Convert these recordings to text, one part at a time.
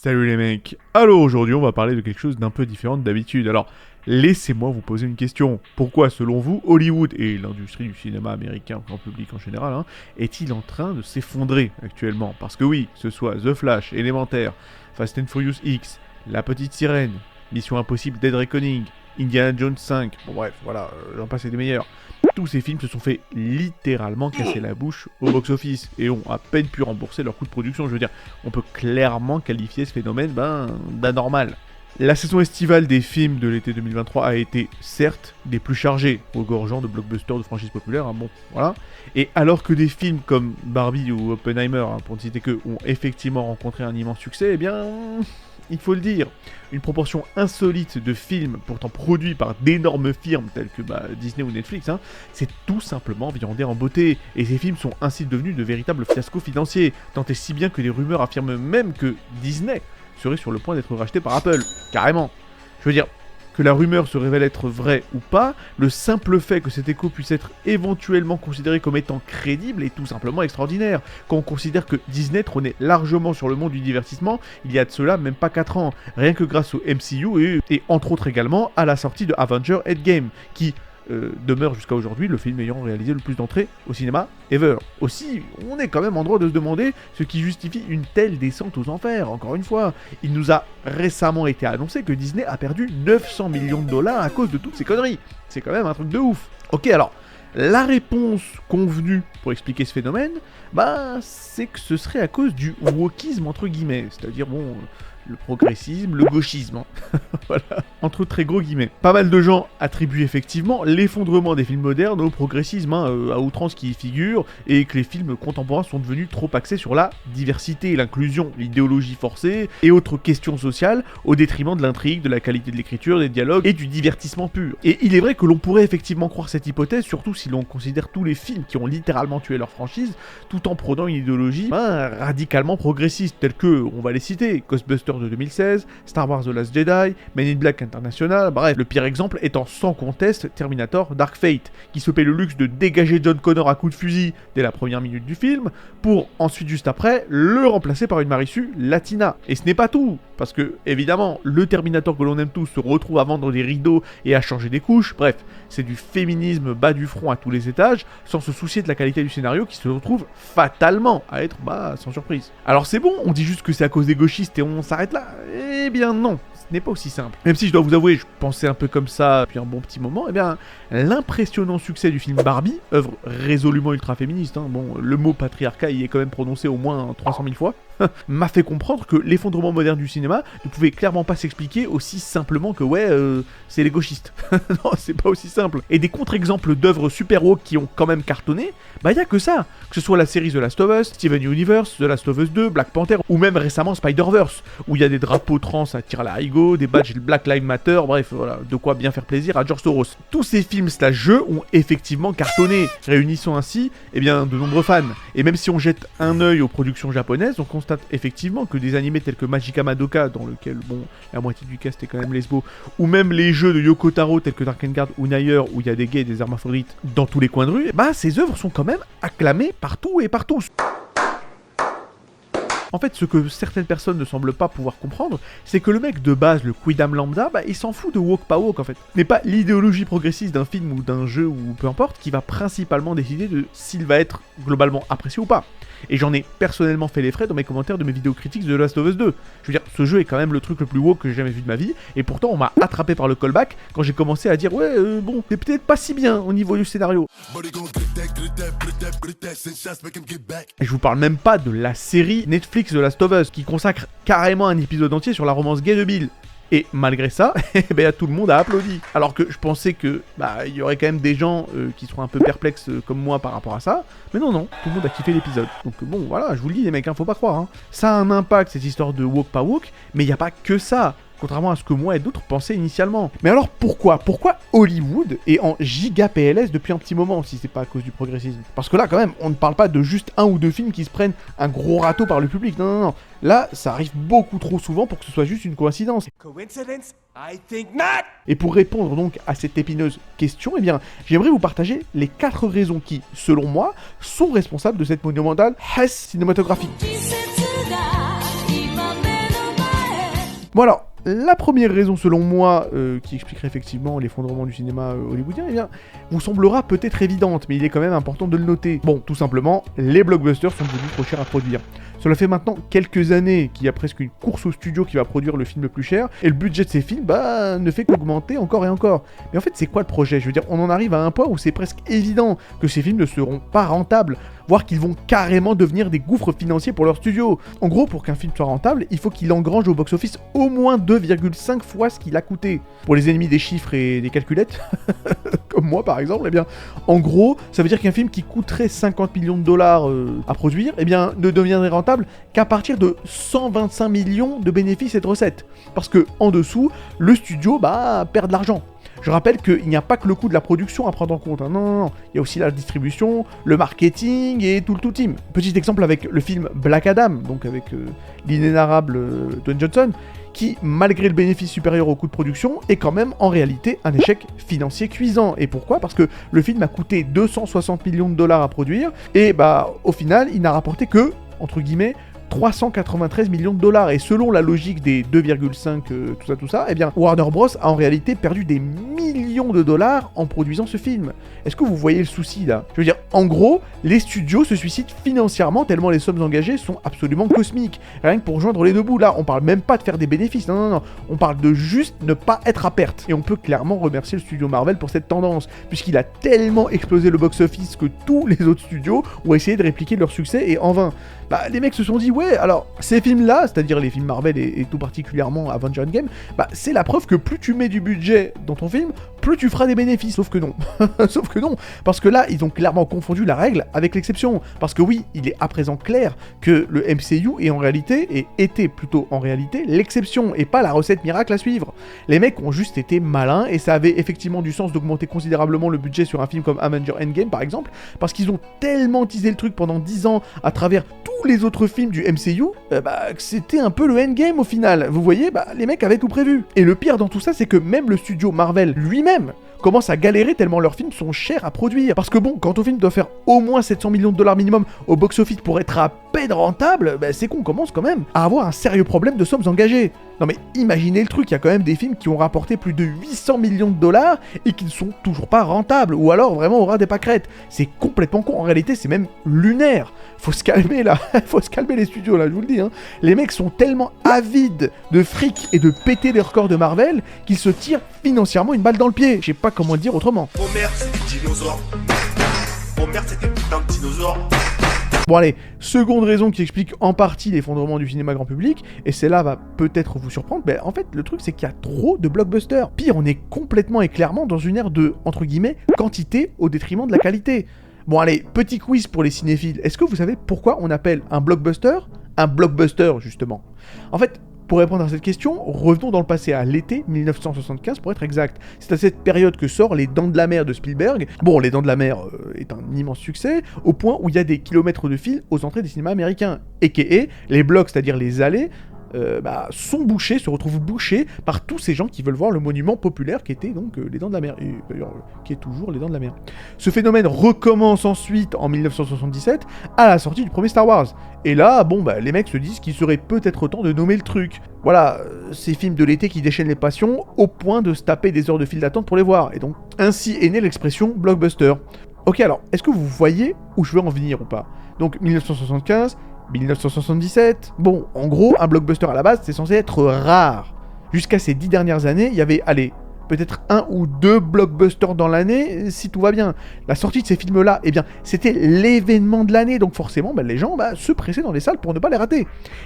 Salut les mecs. Alors aujourd'hui on va parler de quelque chose d'un peu différent d'habitude. Alors laissez-moi vous poser une question. Pourquoi selon vous Hollywood et l'industrie du cinéma américain grand public en général est-il en train de s'effondrer actuellement? Parce que oui, que ce soit The Flash, Élémentaire, Fast and Furious X, La Petite Sirène, Mission Impossible Dead Reckoning, Indiana Jones 5, bon bref voilà, j'en passe et des meilleurs. Tous ces films se sont fait littéralement casser la bouche au box-office et ont à peine pu rembourser leur coût de production. Je veux dire, on peut clairement qualifier ce phénomène d'anormal. La saison estivale des films de l'été 2023 a été, certes, des plus chargées, regorgeant de blockbusters de franchises populaires, bon, voilà. Et alors que des films comme Barbie ou Oppenheimer, pour ne citer que, ont effectivement rencontré un immense succès, eh bien, il faut le dire, une proportion insolite de films pourtant produits par d'énormes firmes telles que Disney ou Netflix, c'est tout simplement viandé en beauté, et ces films sont ainsi devenus de véritables fiascos financiers, tant et si bien que les rumeurs affirment même que Disney serait sur le point d'être racheté par Apple, carrément. Je veux dire, que la rumeur se révèle être vraie ou pas, le simple fait que cet écho puisse être éventuellement considéré comme étant crédible est tout simplement extraordinaire, quand on considère que Disney trônait largement sur le monde du divertissement il y a de cela même pas 4 ans, rien que grâce au MCU et entre autres également à la sortie de Avengers Endgame, qui demeure jusqu'à aujourd'hui le film ayant réalisé le plus d'entrées au cinéma ever. Aussi, on est quand même en droit de se demander ce qui justifie une telle descente aux enfers. Encore une fois, il nous a récemment été annoncé que Disney a perdu 900 millions de dollars à cause de toutes ces conneries. C'est quand même un truc de ouf. Ok, alors, la réponse convenue pour expliquer ce phénomène, c'est que ce serait à cause du wokisme entre guillemets, c'est-à-dire le progressisme, le gauchisme, voilà, entre très gros guillemets. Pas mal de gens attribuent effectivement l'effondrement des films modernes au progressisme, à outrance qui y figure, et que les films contemporains sont devenus trop axés sur la diversité, l'inclusion, l'idéologie forcée, et autres questions sociales, au détriment de l'intrigue, de la qualité de l'écriture, des dialogues, et du divertissement pur. Et il est vrai que l'on pourrait effectivement croire cette hypothèse, surtout si l'on considère tous les films qui ont littéralement tué leur franchise, tout en prônant une idéologie radicalement progressiste, telle que, on va les citer, Ghostbusters de 2016, Star Wars The Last Jedi, Men in Black International, bref, le pire exemple étant sans conteste Terminator Dark Fate, qui se paie le luxe de dégager John Connor à coups de fusil dès la première minute du film, pour ensuite juste après, le remplacer par une Marisu latina. Et ce n'est pas tout, parce que, évidemment, le Terminator que l'on aime tous se retrouve à vendre des rideaux et à changer des couches, bref, c'est du féminisme bas du front à tous les étages, sans se soucier de la qualité du scénario qui se retrouve fatalement à être, sans surprise. Alors c'est bon, on dit juste que c'est à cause des gauchistes et on s'arrête là? Eh bien non, ce n'est pas aussi simple. Même si je dois vous avouer, je pensais un peu comme ça depuis un bon petit moment, eh bien, l'impressionnant succès du film Barbie, œuvre résolument ultra féministe, le mot patriarcat y est quand même prononcé au moins 300 000 fois, m'a fait comprendre que l'effondrement moderne du cinéma ne pouvait clairement pas s'expliquer aussi simplement que c'est les gauchistes. Non, c'est pas aussi simple. Et des contre-exemples d'œuvres super woke qui ont quand même cartonné, y a que ça. Que ce soit la série The Last of Us, Steven Universe, The Last of Us 2, Black Panther, ou même récemment Spider-Verse, où il y a des drapeaux trans à tir à l'arigot, des badges Black Lives Matter, bref, voilà, de quoi bien faire plaisir à George Soros. Tous ces films slash jeux ont effectivement cartonné, réunissant ainsi, de nombreux fans. Et même si on jette un œil aux productions japonaises, on constate effectivement que des animés tels que Magica Madoka, dans lequel, la moitié du cast est quand même lesbo, ou même les jeux de Yoko Taro tels que Drakengard ou Nayer, où il y a des gays et des hermaphrodites dans tous les coins de rue, ces œuvres sont quand même acclamées partout et par tous. En fait, ce que certaines personnes ne semblent pas pouvoir comprendre, c'est que le mec de base, le quidam lambda, il s'en fout de woke pas woke en fait. Ce n'est pas l'idéologie progressiste d'un film ou d'un jeu ou peu importe qui va principalement décider de s'il va être globalement apprécié ou pas. Et j'en ai personnellement fait les frais dans mes commentaires de mes vidéos critiques de The Last of Us 2. Je veux dire, ce jeu est quand même le truc le plus woke que j'ai jamais vu de ma vie, et pourtant on m'a attrapé par le callback quand j'ai commencé à dire c'est peut-être pas si bien au niveau du scénario. Et je vous parle même pas de la série Netflix The Last of Us, qui consacre carrément un épisode entier sur la romance gay de Bill. Et malgré ça, tout le monde a applaudi. Alors que je pensais que il y aurait quand même des gens qui seront un peu perplexes comme moi par rapport à ça. Mais non, tout le monde a kiffé l'épisode. Donc voilà, je vous le dis les mecs, faut pas croire. Ça a un impact cette histoire de woke pas woke, mais il n'y a pas que ça. Contrairement à ce que moi et d'autres pensaient initialement. Mais alors pourquoi Hollywood est en giga PLS depuis un petit moment, si c'est pas à cause du progressisme? Parce que là quand même, on ne parle pas de juste un ou deux films qui se prennent un gros râteau par le public, non. Là, ça arrive beaucoup trop souvent pour que ce soit juste une coïncidence. Coincidence? I think not! Et pour répondre donc à cette épineuse question, j'aimerais vous partager les 4 raisons qui, selon moi, sont responsables de cette monumentale hesse cinématographique. Bon alors, la première raison selon moi qui expliquerait effectivement l'effondrement du cinéma hollywoodien, eh bien, vous semblera peut-être évidente, mais il est quand même important de le noter. Bon, tout simplement, les blockbusters sont devenus trop chers à produire. Cela fait maintenant quelques années qu'il y a presque une course au studio qui va produire le film le plus cher, et le budget de ces films, ne fait qu'augmenter encore et encore. Mais en fait, c'est quoi le projet? Je veux dire, on en arrive à un point où c'est presque évident que ces films ne seront pas rentables, voire qu'ils vont carrément devenir des gouffres financiers pour leur studio. En gros, pour qu'un film soit rentable, il faut qu'il engrange au box-office au moins 2,5 fois ce qu'il a coûté. Pour les ennemis des chiffres et des calculettes, comme moi par exemple, eh bien, en gros, ça veut dire qu'un film qui coûterait 50 millions de dollars à produire, eh bien, ne deviendrait rentable qu'à partir de 125 millions de bénéfices et de recettes. Parce que en dessous, le studio perd de l'argent. Je rappelle qu'il n'y a pas que le coût de la production à prendre en compte. Hein. Non. Il y a aussi la distribution, le marketing et tout le tout team. Petit exemple avec le film Black Adam, donc avec l'inénarrable Dwayne Johnson, qui, malgré le bénéfice supérieur au coût de production, est quand même en réalité un échec financier cuisant. Et pourquoi? Parce que le film a coûté 260 millions de dollars à produire, et au final, il n'a rapporté que, entre guillemets, 393 millions de dollars. Et selon la logique des 2,5 tout ça, eh bien Warner Bros a en réalité perdu des millions de dollars en produisant ce film. Est-ce que vous voyez le souci là? Je veux dire, en gros, les studios se suicident financièrement tellement les sommes engagées sont absolument cosmiques. Rien que pour joindre les deux bouts, là, on parle même pas de faire des bénéfices, non. On parle de juste ne pas être à perte. Et on peut clairement remercier le studio Marvel pour cette tendance, puisqu'il a tellement explosé le box-office que tous les autres studios ont essayé de répliquer leur succès, et en vain. Les mecs se sont dit, ouais, alors, ces films-là, c'est-à-dire les films Marvel et tout particulièrement Avengers Endgame, c'est la preuve que plus tu mets du budget dans ton film, plus tu feras des bénéfices. Sauf que non. Sauf que non. Parce que là, ils ont clairement confondu la règle avec l'exception. Parce que oui, il est à présent clair que le MCU est en réalité, et était plutôt en réalité, l'exception, et pas la recette miracle à suivre. Les mecs ont juste été malins, et ça avait effectivement du sens d'augmenter considérablement le budget sur un film comme Avengers Endgame, par exemple, parce qu'ils ont tellement teasé le truc pendant 10 ans à travers tous les autres films du MCU, que c'était un peu le endgame au final. Vous voyez, les mecs avaient tout prévu. Et le pire dans tout ça, c'est que même le studio Marvel lui-même commence à galérer tellement leurs films sont chers à produire. Parce que bon, quand ton film doit faire au moins 700 millions de dollars minimum au box-office pour être à peine rentable, c'est qu'on commence quand même à avoir un sérieux problème de sommes engagées. Non mais imaginez le truc, il y a quand même des films qui ont rapporté plus de 800 millions de dollars et qui ne sont toujours pas rentables, ou alors vraiment au ras des pâquerettes. C'est complètement con, en réalité c'est même lunaire. Faut se calmer là, faut se calmer les studios là, je vous le dis. Hein. Les mecs sont tellement avides de fric et de péter les records de Marvel qu'ils se tirent financièrement une balle dans le pied. Je sais pas comment le dire autrement. Oh merde, c'est des dinosaures. Oh merde, c'est des putains de dinosaures. Bon allez, seconde raison qui explique en partie l'effondrement du cinéma grand public, et celle-là va peut-être vous surprendre, en fait le truc c'est qu'il y a trop de blockbusters. Pire, on est complètement et clairement dans une ère de, entre guillemets, quantité au détriment de la qualité. Bon allez, petit quiz pour les cinéphiles, est-ce que vous savez pourquoi on appelle un blockbuster justement? En fait, pour répondre à cette question, revenons dans le passé à l'été 1975 pour être exact. C'est à cette période que sort Les Dents de la Mer de Spielberg. Bon, Les Dents de la Mer est un immense succès, au point où il y a des kilomètres de fil aux entrées des cinémas américains. A.k.a. les blocs, c'est-à-dire les allées, sont bouchés, se retrouvent bouchés par tous ces gens qui veulent voir le monument populaire qui était donc les Dents de la Mer, et d'ailleurs qui est toujours les Dents de la Mer. Ce phénomène recommence ensuite en 1977 à la sortie du premier Star Wars. Et là, les mecs se disent qu'il serait peut-être temps de nommer le truc. Voilà, ces films de l'été qui déchaînent les passions au point de se taper des heures de file d'attente pour les voir. Et donc, ainsi est née l'expression blockbuster. Ok, alors, est-ce que vous voyez où je veux en venir ou pas? Donc, 1975... 1977, bon, en gros, un blockbuster à la base, c'est censé être rare. Jusqu'à ces 10 dernières années, il y avait, peut-être 1 ou 2 blockbusters dans l'année, si tout va bien. La sortie de ces films-là, c'était l'événement de l'année, donc forcément, les gens se pressaient dans les salles pour ne pas les rater.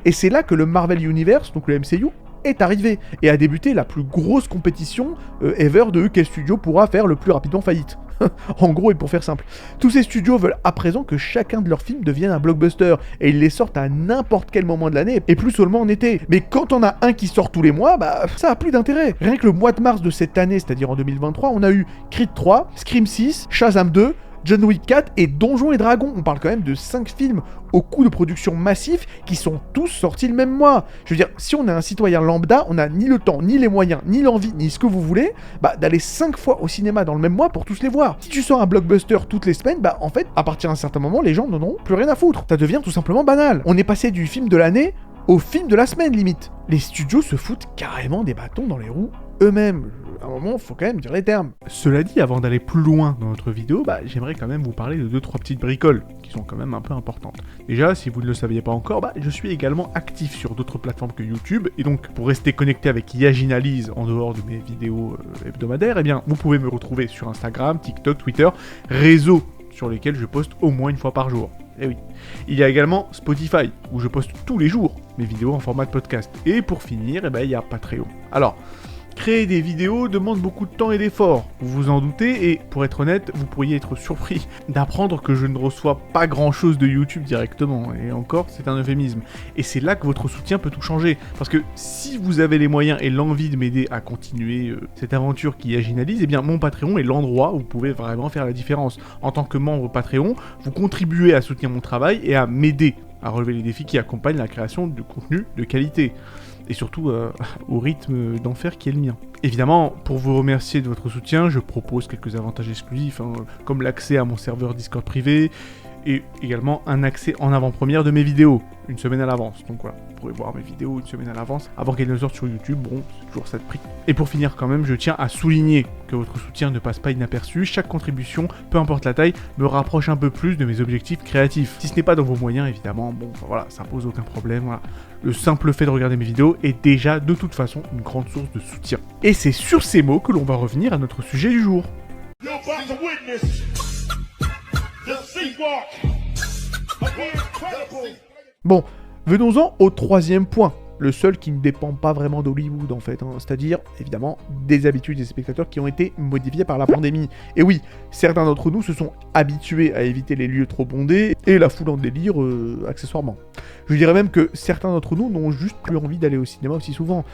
Et c'est là que le Marvel Universe, donc le MCU, est arrivé, et a débuté la plus grosse compétition ever de quel studio pourra faire le plus rapidement faillite. En gros, et pour faire simple, tous ces studios veulent à présent que chacun de leurs films devienne un blockbuster, et ils les sortent à n'importe quel moment de l'année, et plus seulement en été. Mais quand on a un qui sort tous les mois, ça a plus d'intérêt. Rien que le mois de mars de cette année, c'est-à-dire en 2023, on a eu Creed 3, Scream 6, Shazam 2, John Wick 4 et Donjons et Dragons. On parle quand même de 5 films au coût de production massif qui sont tous sortis le même mois. Je veux dire, si on est un citoyen lambda, on n'a ni le temps, ni les moyens, ni l'envie, ni ce que vous voulez, d'aller 5 fois au cinéma dans le même mois pour tous les voir. Si tu sors un blockbuster toutes les semaines, à partir d'un certain moment, les gens n'en auront plus rien à foutre. Ça devient tout simplement banal. On est passé du film de l'année au film de la semaine limite. Les studios se foutent carrément des bâtons dans les roues eux-mêmes. À un moment, faut quand même dire les termes. Cela dit, avant d'aller plus loin dans notre vidéo, j'aimerais quand même vous parler de 2-3 petites bricoles, qui sont quand même un peu importantes. Déjà, si vous ne le saviez pas encore, je suis également actif sur d'autres plateformes que YouTube, et donc pour rester connecté avec Yaginalyse en dehors de mes vidéos hebdomadaires, vous pouvez me retrouver sur Instagram, TikTok, Twitter, réseaux sur lesquels je poste au moins une fois par jour. Eh oui. Il y a également Spotify, où je poste tous les jours mes vidéos en format de podcast. Et pour finir, il y a Patreon. Alors, créer des vidéos demande beaucoup de temps et d'efforts, vous vous en doutez, et pour être honnête, vous pourriez être surpris d'apprendre que je ne reçois pas grand chose de YouTube directement, et encore, c'est un euphémisme. Et c'est là que votre soutien peut tout changer, parce que si vous avez les moyens et l'envie de m'aider à continuer cette aventure qui Yaginalyse, mon Patreon est l'endroit où vous pouvez vraiment faire la différence. En tant que membre Patreon, vous contribuez à soutenir mon travail et à m'aider à relever les défis qui accompagnent la création de contenu de qualité. Et surtout au rythme d'enfer qui est le mien. Évidemment, pour vous remercier de votre soutien, je propose quelques avantages exclusifs, comme l'accès à mon serveur Discord privé, et également un accès en avant-première de mes vidéos, une semaine à l'avance. Donc voilà, vous pourrez voir mes vidéos une semaine à l'avance, avant qu'elles ne sortent sur YouTube, c'est toujours ça de prix. Et pour finir quand même, je tiens à souligner que votre soutien ne passe pas inaperçu, chaque contribution, peu importe la taille, me rapproche un peu plus de mes objectifs créatifs. Si ce n'est pas dans vos moyens, évidemment, ça pose aucun problème, voilà. Le simple fait de regarder mes vidéos est déjà de toute façon une grande source de soutien. Et c'est sur ces mots que l'on va revenir à notre sujet du jour. Bon, venons-en au troisième point, le seul qui ne dépend pas vraiment d'Hollywood en fait, c'est-à-dire évidemment des habitudes des spectateurs qui ont été modifiées par la pandémie. Et oui, certains d'entre nous se sont habitués à éviter les lieux trop bondés et la foule en délire accessoirement. Je dirais même que certains d'entre nous n'ont juste plus envie d'aller au cinéma aussi souvent.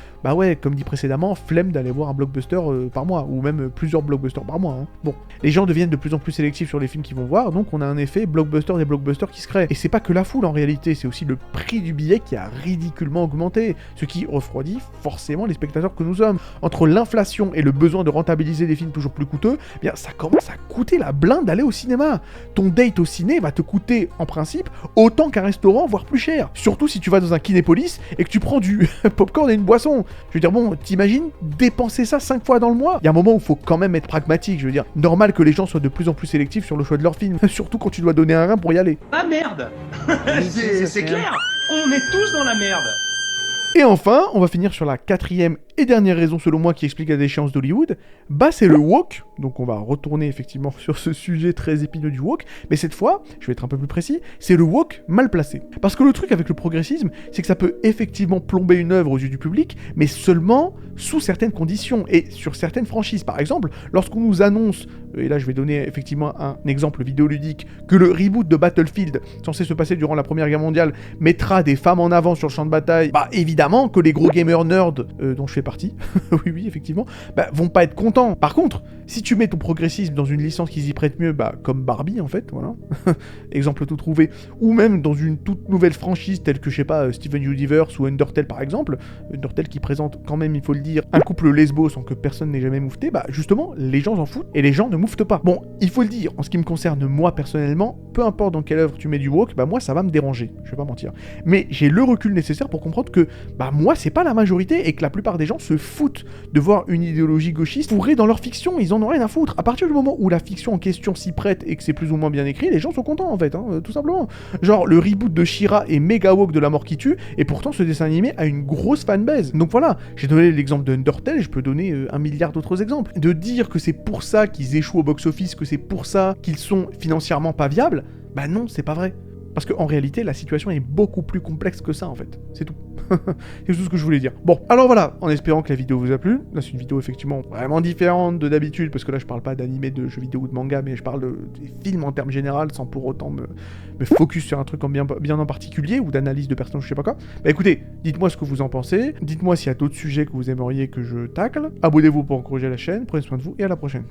Comme dit précédemment, flemme d'aller voir un blockbuster par mois, ou même plusieurs blockbusters par mois. Bon, les gens deviennent de plus en plus sélectifs sur les films qu'ils vont voir, donc on a un effet blockbuster des blockbusters qui se crée. Et c'est pas que la foule en réalité, c'est aussi le prix du billet qui a ridiculement augmenté, ce qui refroidit forcément les spectateurs que nous sommes. Entre l'inflation et le besoin de rentabiliser des films toujours plus coûteux, ça commence à coûter la blinde d'aller au cinéma. Ton date au ciné va te coûter, en principe, autant qu'un restaurant, voire plus cher. Surtout si tu vas dans un Kinépolis et que tu prends du popcorn et une boisson. Je veux dire, t'imagines dépenser ça 5 fois dans le mois? Il y a un moment où il faut quand même être pragmatique, je veux dire. Normal que les gens soient de plus en plus sélectifs sur le choix de leurs films, surtout quand tu dois donner un rein pour y aller. Ah merde. C'est clair. On est tous dans la merde. Et enfin, on va finir sur la quatrième et dernière raison selon moi qui explique la déchéance d'Hollywood, c'est le woke. Donc on va retourner effectivement sur ce sujet très épineux du woke, mais cette fois, je vais être un peu plus précis, c'est le woke mal placé. Parce que le truc avec le progressisme, c'est que ça peut effectivement plomber une œuvre aux yeux du public, mais seulement sous certaines conditions et sur certaines franchises. Par exemple, lorsqu'on nous annonce, et là je vais donner effectivement un exemple vidéoludique, que le reboot de Battlefield, censé se passer durant la Première Guerre mondiale, mettra des femmes en avant sur le champ de bataille, évidemment que les gros gamers nerds, dont je fais partie, oui effectivement, vont pas être contents. Par contre, si tu mets ton progressisme dans une licence qui s'y prête mieux, comme Barbie en fait, voilà, exemple tout trouvé, ou même dans une toute nouvelle franchise telle que, je sais pas, Steven Universe ou Undertale par exemple, Undertale qui présente quand même, il faut le dire, un couple lesbo sans que personne n'ait jamais moufté, justement, les gens s'en foutent et les gens ne mouftent pas. Bon, il faut le dire, en ce qui me concerne moi personnellement, peu importe dans quelle œuvre tu mets du woke, moi ça va me déranger, je vais pas mentir. Mais j'ai le recul nécessaire pour comprendre que, moi c'est pas la majorité et que la plupart des gens se foutent de voir une idéologie gauchiste fourrée dans leur fiction, ils en ont rien à foutre. À partir du moment où la fiction en question s'y prête et que c'est plus ou moins bien écrit, les gens sont contents en fait, tout simplement. Genre le reboot de She-Ra est méga woke de La Mort qui tue, et pourtant ce dessin animé a une grosse fanbase. Donc voilà, j'ai donné l'exemple de Undertale, je peux donner 1 milliard d'autres exemples. De dire que c'est pour ça qu'ils échouent au box-office, que c'est pour ça qu'ils sont financièrement pas viables, non, c'est pas vrai. Parce qu'en réalité, la situation est beaucoup plus complexe que ça, en fait. C'est tout. C'est tout ce que je voulais dire. Bon, alors voilà, en espérant que la vidéo vous a plu. Là, c'est une vidéo effectivement vraiment différente de d'habitude, parce que là, je parle pas d'animé, de jeux vidéo ou de manga, mais je parle des films en termes généraux, sans pour autant me focus sur un truc bien en particulier, ou d'analyse de personnages, je sais pas quoi. Écoutez, dites-moi ce que vous en pensez. Dites-moi s'il y a d'autres sujets que vous aimeriez que je tacle. Abonnez-vous pour encourager la chaîne. Prenez soin de vous, et à la prochaine.